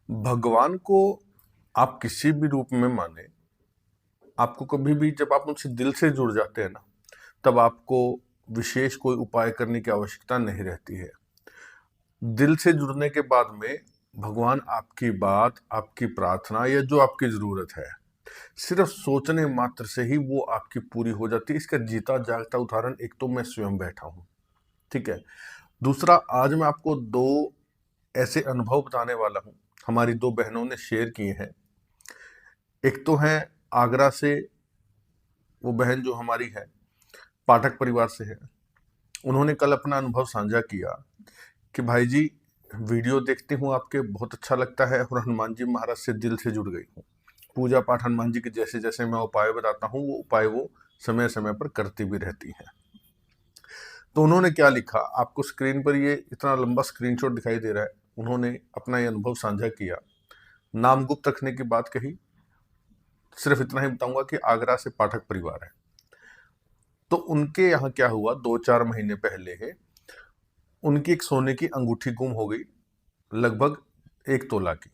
भगवान को आप किसी भी रूप में माने, आपको कभी भी जब आप उनसे दिल से जुड़ जाते हैं ना, तब आपको विशेष कोई उपाय करने की आवश्यकता नहीं रहती है। दिल से जुड़ने के बाद में भगवान आपकी बात, आपकी प्रार्थना या जो आपकी ज़रूरत है, सिर्फ सोचने मात्र से ही वो आपकी पूरी हो जाती है। इसका जीता जागता उदाहरण एक तो मैं स्वयं बैठा हूँ, ठीक है? दूसरा, आज मैं आपको 2 ऐसे अनुभव बताने वाला हूँ, हमारी 2 बहनों ने शेयर किए हैं। एक तो है आगरा से, वो बहन जो हमारी है, पाठक परिवार से है। उन्होंने कल अपना अनुभव साझा किया कि भाई जी, वीडियो देखती हूँ आपके, बहुत अच्छा लगता है और हनुमान जी महाराज से दिल से जुड़ गई हूँ। पूजा पाठ हनुमान जी के जैसे-जैसे मैं उपाय बताता हूँ, वो उपाय वो समय-समय पर करती भी रहती हैं। तो उन्होंने क्या लिखा, आपको स्क्रीन पर ये इतना लंबा स्क्रीनशॉट दिखाई दे रहा है। उन्होंने अपना ये अनुभव साझा किया। नाम गुप्त रखने की बात कही, सिर्फ इतना ही बताऊंगा कि आगरा से पाठक परिवार है। तो उनके यहाँ क्या हुआ, 2-4 महीने पहले है, उनकी एक सोने की अंगूठी गुम हो गई, लगभग 1 तोला की,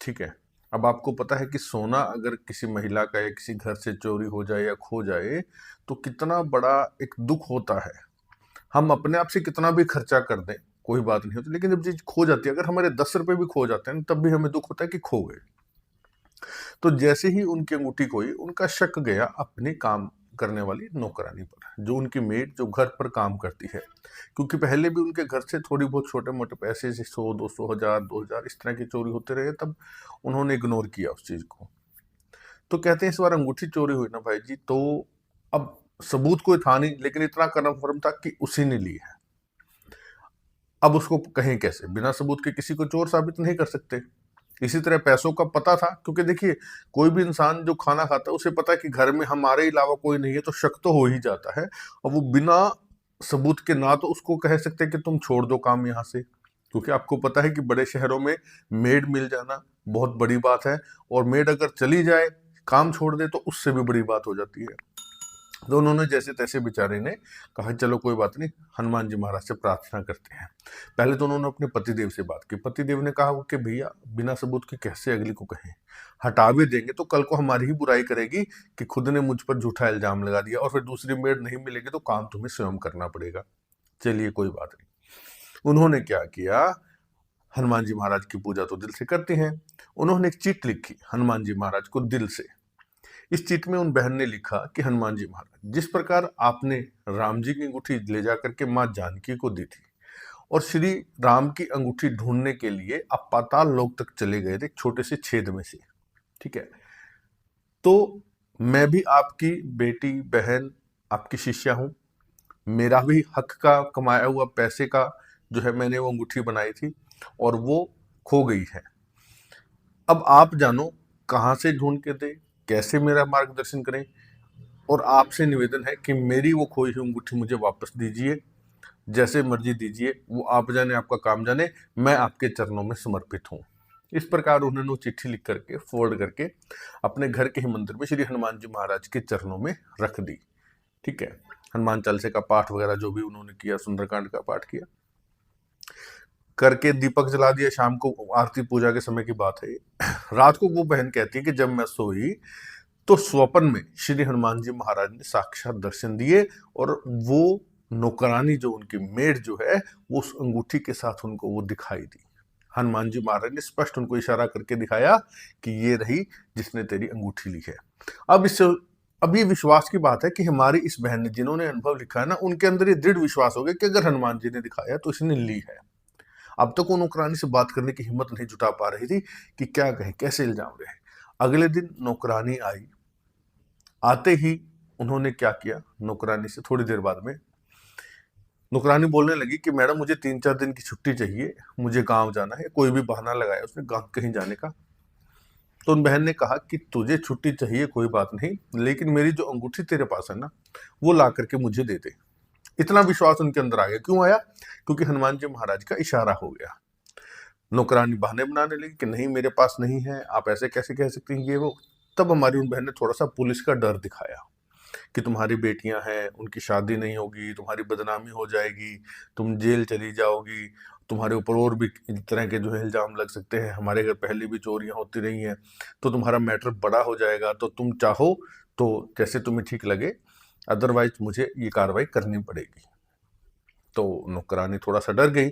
ठीक है? अब आपको पता है कि सोना अगर किसी महिला का या किसी घर से चोरी हो जाए या खो जाए, तो कितना बड़ा एक दुख होता है। हम अपने आप से कितना भी खर्चा कर दें, कोई बात नहीं होती, लेकिन जब चीज़ खो जाती है, अगर हमारे 10 रुपए भी खो जाते हैं ना, तब भी हमें दुख होता है कि खो गए। तो जैसे ही उनकी अंगूठी खोई, उनका शक गया अपने काम करने वाली नौकरानी पर, जो उनकी मेड जो घर पर काम करती है। क्योंकि पहले भी उनके घर से थोड़ी बहुत छोटे-मोटे पैसे, जैसे 100, 200, 1000, 2000 इस तरह की चोरी होते रहे, तब उन्होंने इग्नोर किया उस चीज़ को। तो कहते हैं इस बार अंगूठी चोरी हुई ना भाई जी, तो अब सबूत कोई था नहीं, लेकिन इतना कन्फर्म था कि उसी ने ली है। अब उसको कहें कैसे? बिना सबूत के किसी को चोर साबित नहीं कर सकते। इसी तरह पैसों का पता था, क्योंकि देखिए, कोई भी इंसान जो खाना खाता है, उसे पता है कि घर में हमारे अलावा कोई नहीं है, तो शक तो हो ही जाता है। और वो बिना सबूत के ना तो उसको कह सकते हैं कि तुम छोड़ दो काम यहाँ से, क्योंकि आपको पता है कि बड़े शहरों में मेड मिल जाना बहुत बड़ी बात है, और मेड अगर चली जाए, काम छोड़ दे, तो उससे भी बड़ी बात हो जाती है। तो उन्होंने जैसे तैसे बेचारे ने कहा चलो कोई बात नहीं, हनुमान जी महाराज से प्रार्थना करते हैं। पहले तो उन्होंने अपने पतिदेव से बात की। पतिदेव ने कहा कि भैया, बिना सबूत के कैसे अगली को कहें, हटा भी देंगे तो कल को हमारी ही बुराई करेगी कि खुद ने मुझ पर झूठा इल्जाम लगा दिया, और फिर दूसरी मेड नहीं मिलेगी तो काम तुम्हें स्वयं करना पड़ेगा। चलिए कोई बात नहीं। उन्होंने क्या किया, हनुमान जी महाराज की पूजा तो दिल से करते हैं, उन्होंने एक चिट लिखी हनुमान जी महाराज को दिल से। इस चिट में उन बहन ने लिखा कि हनुमान जी महाराज, जिस प्रकार आपने राम जी की अंगूठी ले जाकर के माँ जानकी को दी थी, और श्री राम की अंगूठी ढूंढने के लिए आप पाताल लोक तक चले गए थे, एक छोटे से छेद में से, ठीक है? तो मैं भी आपकी बेटी बहन, आपकी शिष्या हूं। मेरा भी हक का कमाया हुआ पैसे का जो है, मैंने वो अंगूठी बनाई थी और वो खो गई है। अब आप जानो कहाँ से ढूंढ के दे, कैसे मेरा मार्गदर्शन करें, और आपसे निवेदन है कि मेरी वो खोई हुई अंगूठी मुझे वापस दीजिए, जैसे मर्जी दीजिए, वो आप जाने, आपका काम जाने, मैं आपके चरणों में समर्पित हूँ। इस प्रकार उन्होंने वो चिट्ठी लिख करके, फोल्ड करके, अपने घर के ही मंदिर में श्री हनुमान जी महाराज के चरणों में रख दी, ठीक है? हनुमान चालीसा का पाठ वगैरह जो भी उन्होंने किया, सुंदरकांड का पाठ किया करके, दीपक जला दिया। शाम को आरती पूजा के समय की बात है। रात को वो बहन कहती है कि जब मैं सोई, तो स्वप्न में श्री हनुमान जी महाराज ने साक्षात दर्शन दिए, और वो नौकरानी जो उनकी मेड जो है, वो उस अंगूठी के साथ उनको वो दिखाई दी। हनुमान जी महाराज ने स्पष्ट उनको इशारा करके दिखाया कि ये रही जिसने तेरी अंगूठी ली है। अब इससे, अब ये विश्वास की बात है कि हमारी इस बहन ने, जिन्होंने अनुभव लिखा है ना, उनके अंदर ये दृढ़ विश्वास हो गया कि अगर हनुमान जी ने दिखाया तो इसने ली है। अब तक वो नौकरानी से बात करने की हिम्मत नहीं जुटा पा रही थी कि क्या कहें, कैसे इल्जाम रहे। अगले दिन नौकरानी आई। आते ही उन्होंने क्या किया, नौकरानी से थोड़ी देर बाद में नौकरानी बोलने लगी कि मैडम, मुझे 3-4 दिन की छुट्टी चाहिए, मुझे गांव जाना है। कोई भी बहाना लगाया उसने गांव कहीं जाने का। तो उन बहन ने कहा कि तुझे छुट्टी चाहिए, कोई बात नहीं, लेकिन मेरी जो अंगूठी तेरे पास है ना, वो ला करके मुझे दे दे। इतना विश्वास उनके अंदर आ गया। क्यों आया? क्योंकि हनुमान जी महाराज का इशारा हो गया। नौकरानी बहाने बनाने लगी कि नहीं, मेरे पास नहीं है, आप ऐसे कैसे कह सकती हैं, ये वो। तब हमारी उन बहन ने थोड़ा सा पुलिस का डर दिखाया कि तुम्हारी बेटियां हैं, उनकी शादी नहीं होगी, तुम्हारी बदनामी हो जाएगी, तुम जेल चली जाओगी, तुम्हारे ऊपर और भी इस तरह के जो है इल्जाम लग सकते हैं, हमारे घर पहले भी चोरियां होती रही हैं, तो तुम्हारा मैटर बड़ा हो जाएगा, तो तुम चाहो तो जैसे तुम्हें ठीक लगे, अदरवाइज मुझे ये कार्रवाई करनी पड़ेगी। तो नौकरानी थोड़ा सा डर गई।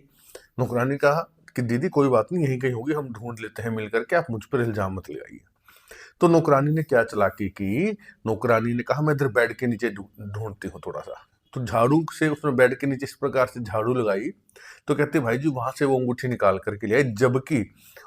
नौकरानी कहा कि दीदी कोई बात नहीं, यहीं कहीं होगी, हम ढूंढ लेते हैं मिल करके, आप मुझ पर इल्जाम मत लगाइए। तो नौकरानी ने क्या चालाकी की, नौकरानी ने कहा मैं इधर बेड के नीचे ढूंढती हूँ थोड़ा सा। तो झाड़ू से उसने बेड के नीचे इस प्रकार से झाड़ू लगाई, तो कहते भाई जी वहां से वो अंगूठी निकाल करके ले आई, जबकि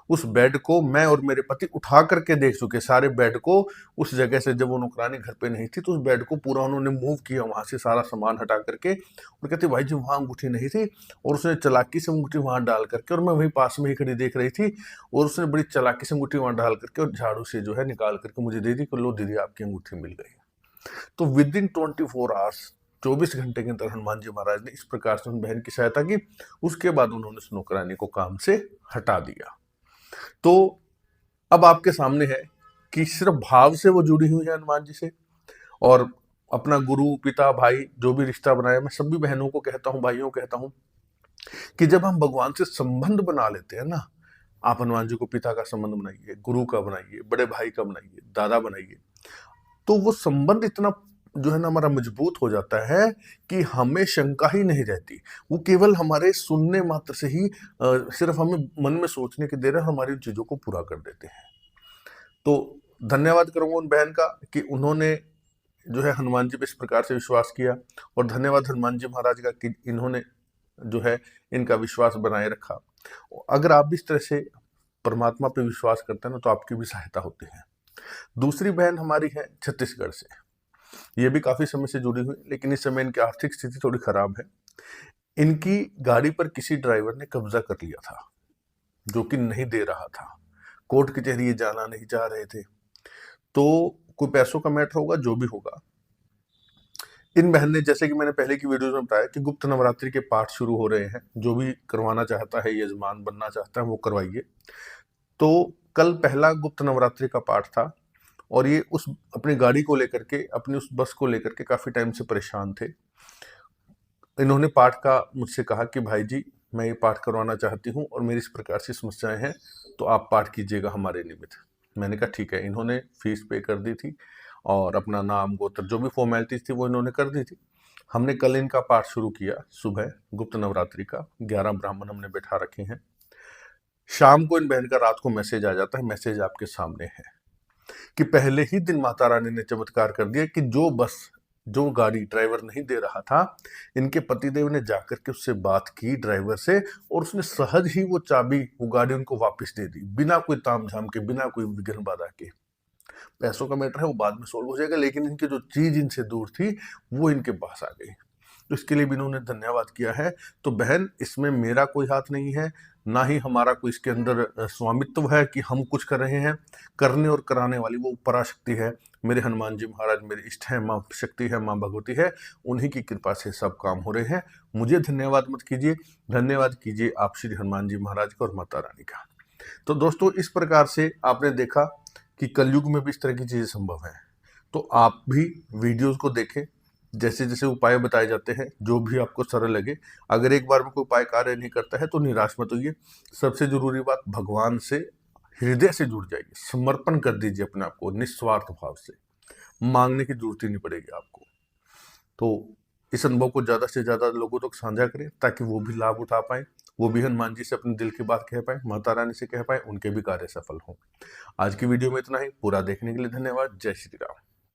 उस बेड को मैं और मेरे पति उठा करके देख चुके, सारे बेड को उस जगह से। जब वो नौकरानी घर पे नहीं थी तो उस बेड को पूरा उन्होंने मूव किया, वहां से सारा सामान हटा करके, और कहते भाई जी वहां अंगूठी नहीं थी, और उसने चालाकी से अंगूठी वहां डाल करके, और मैं वहीं पास में ही खड़ी देख रही थी, और उसने बड़ी चालाकी से अंगूठी वहां डाल करके और झाड़ू से जो है निकाल करके मुझे दे दी कि लो दीदी आपकी अंगूठी मिल गई। तो विद इन 24 आवर्स, 24 घंटे के अंदर हनुमान जी महाराज ने इस प्रकार से उन बहन की सहायता की। उसके बाद उन्होंने उस नौकरानी को काम से हटा दिया। तो अब आपके सामने है कि सिर्फ भाव से वो जुड़ी हुई है हनुमान जी से, और अपना गुरु पिता भाई जो भी रिश्ता बनाया, मैं सभी बहनों को कहता हूं, भाइयों को कहता हूं कि जब हम भगवान से संबंध बना लेते हैं ना, आप हनुमान जी को पिता का संबंध बनाइए, गुरु का बनाइए, बड़े भाई का बनाइए, दादा बनाइए, तो वो संबंध इतना जो है ना हमारा मजबूत हो जाता है कि हमें शंका ही नहीं रहती। वो केवल हमारे सुनने मात्र से ही सिर्फ हमें मन में सोचने की देर है, हमारी चीजों को पूरा कर देते हैं। तो धन्यवाद करूंगा उन बहन का कि उन्होंने जो है हनुमान जी पे इस प्रकार से विश्वास किया, और धन्यवाद हनुमान जी महाराज का कि इन्होंने जो है इनका विश्वास बनाए रखा। अगर आप भी इस तरह से परमात्मा पे विश्वास करते हैं ना, तो आपकी भी सहायता होती है। दूसरी बहन हमारी है छत्तीसगढ़ से। ये भी काफी समय से जुड़ी हुई, लेकिन इस समय इनकी आर्थिक स्थिति थोड़ी खराब है। इनकी गाड़ी पर किसी ड्राइवर ने कब्जा कर लिया था, जो कि नहीं दे रहा था। कोर्ट कचहरी ये जाना नहीं चाह रहे थे, तो कोई पैसों का मैटर होगा, जो भी होगा। इन बहन ने, जैसे कि मैंने पहले की वीडियो में बताया कि गुप्त नवरात्रि के पाठ शुरू हो रहे हैं, जो भी करवाना चाहता है, यजमान बनना चाहता है, वो करवाइए। तो कल पहला गुप्त नवरात्रि का पाठ था, और ये उस अपनी गाड़ी को लेकर के, अपनी उस बस को लेकर के काफी टाइम से परेशान थे। इन्होंने पाठ का मुझसे कहा कि भाई जी मैं ये पाठ करवाना चाहती हूँ और मेरी इस प्रकार से समस्याएं हैं, तो आप पाठ कीजिएगा हमारे निमित्त। मैंने कहा ठीक है। इन्होंने फीस पे कर दी थी, और अपना नाम गोत्र जो भी फॉर्मेलिटीज थी वो इन्होंने कर दी थी। हमने कल इनका पाठ शुरू किया सुबह, गुप्त नवरात्रि का 11 ब्राह्मण हमने बैठा रखे हैं। शाम को इन बहन का रात को मैसेज आ जाता है, मैसेज आपके सामने है कि पहले ही दिन माता रानी ने चमत्कार कर दिया कि जो गाड़ी ड्राइवर नहीं दे रहा था, इनके पतिदेव ने जाकर के उससे बात की ड्राइवर से, और उसने सहज ही वो चाबी, वो गाड़ी उनको वापस दे दी, बिना कोई तामझाम के, बिना कोई विघ्न बाधा के। पैसों का मैटर है, वो बाद में सोल्व हो जाएगा, लेकिन इनकी जो चीज इनसे दूर थी वो इनके पास आ गई। तो इसके लिए भी इन्होंने धन्यवाद किया है। तो बहन, इसमें मेरा कोई हाथ नहीं है, ना ही हमारा कोई इसके अंदर स्वामित्व है कि हम कुछ कर रहे हैं। करने और कराने वाली वो पराशक्ति है, मेरे हनुमान जी महाराज मेरे इष्ट हैं, माँ शक्ति है, माँ भगवती है, उन्हीं की कृपा से सब काम हो रहे हैं। मुझे धन्यवाद मत कीजिए, धन्यवाद कीजिए आप श्री हनुमान जी महाराज का और माता रानी का। तो दोस्तों, इस प्रकार से आपने देखा कि कलयुग में भी इस तरह की चीजें संभव है। तो आप भी वीडियोस को देखें, जैसे जैसे उपाय बताए जाते हैं, जो भी आपको सरल लगे। अगर एक बार में कोई उपाय कार्य नहीं करता है तो निराश मत होइए। सबसे जरूरी बात, भगवान से हृदय से जुड़ जाइए, समर्पण कर दीजिए अपने आप को निस्वार्थ भाव से। मांगने की जरूरत ही नहीं पड़ेगी आपको। तो इस अनुभव को ज्यादा से ज्यादा लोगों तक साझा करें, ताकि वो भी लाभ उठा पाए, वो भी हनुमान जी से अपने दिल की बात कह पाए, माता रानी से कह पाए, उनके भी कार्य सफल हों। आज की वीडियो में इतना ही। पूरा देखने के लिए धन्यवाद। जय श्री राम।